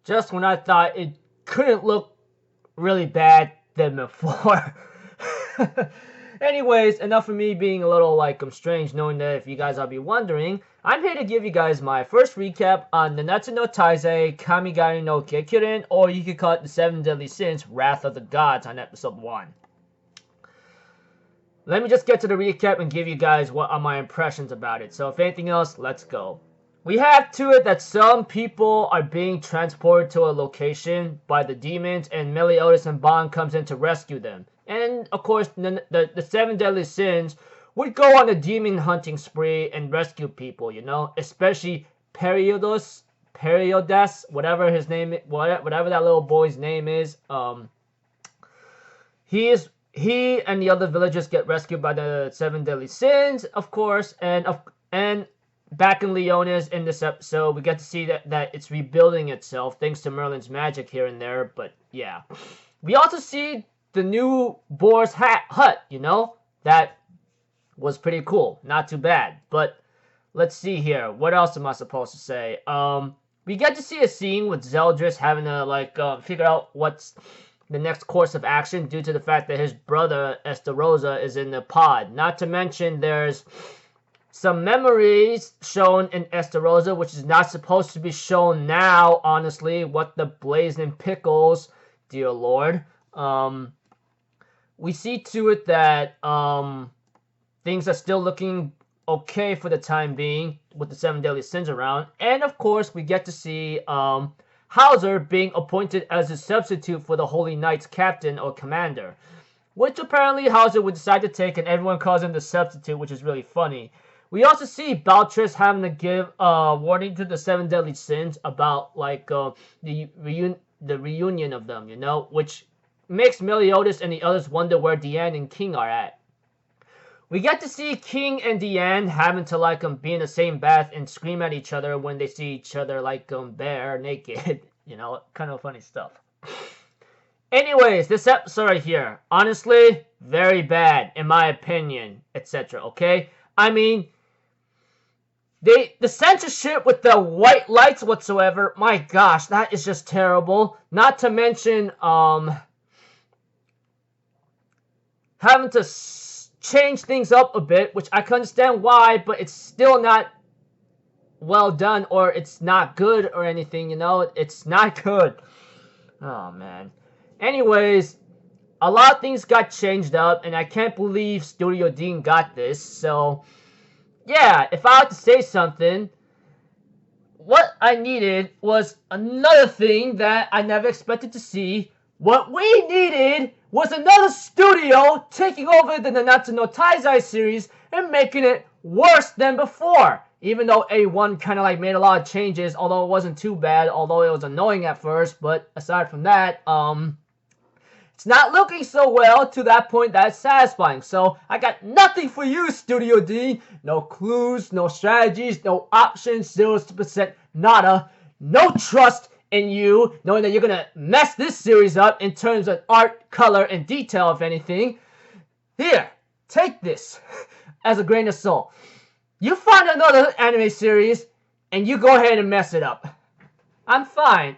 just when I thought it couldn't look really bad than before. Anyways, enough of me being a little strange, knowing that if you guys are be wondering, I'm here to give you guys my first recap on Nanatsu no Taizai, Kamigami no Gekirin, or you could call it the 7 Deadly Sins, Wrath of the Gods on episode 1. Let me just get to the recap and give you guys what are my impressions about it. So if anything else, let's go. We have to it that some people are being transported to a location by the demons, and Meliodas and Bond comes in to rescue them. And of course, the 7 Deadly Sins would go on a demon hunting spree and rescue people, you know, especially Periodas, whatever his name, whatever that little boy's name is. He and the other villagers get rescued by the 7 Deadly Sins, of course, and back in Leonis in this episode, we get to see that it's rebuilding itself thanks to Merlin's magic here and there. But yeah, we also see the new boar's hut, you know, that was pretty cool, not too bad. But let's see here, what else am I supposed to say? We get to see a scene with Zeldris having to figure out what's the next course of action due to the fact that his brother Estarossa is in the pod. Not to mention there's some memories shown in Estarossa, which is not supposed to be shown now, honestly. What the blazing pickles, dear lord. We see to it that things are still looking okay for the time being with the 7 Deadly Sins around. And of course, we get to see Hauser being appointed as a substitute for the Holy Knight's captain or commander, which apparently Hauser would decide to take, and everyone calls him the substitute, which is really funny. We also see Baltris having to give warning to the 7 Deadly Sins about the reunion of them, you know, which makes Meliodas and the others wonder where Diane and King are at. We get to see King and Diane having to be in the same bath and scream at each other when they see each other bare naked, you know, kind of funny stuff. Anyways, this episode right here, honestly, very bad in my opinion, etc. Okay, I mean, the censorship with the white lights whatsoever, my gosh, that is just terrible. Not to mention having to change things up a bit, which I can understand why, but it's still not well done, or it's not good or anything, you know. It's not good. Oh man. Anyways, a lot of things got changed up, and I can't believe Studio Deen got this. So yeah, if I had to say something, what I needed was another thing that I never expected to see. What we needed was another studio taking over the Nanatsu no Taizai series and making it worse than before. Even though A1 kind of made a lot of changes, although it wasn't too bad, although it was annoying at first, but aside from that, it's not looking so well to that point that it's satisfying. So I got nothing for you, Studio Deen. No clues, no strategies, no options, 0%, nada. No trust in you, knowing that you're gonna mess this series up in terms of art, color, and detail, if anything. Here, take this as a grain of salt. You find another anime series, and you go ahead and mess it up. I'm fine.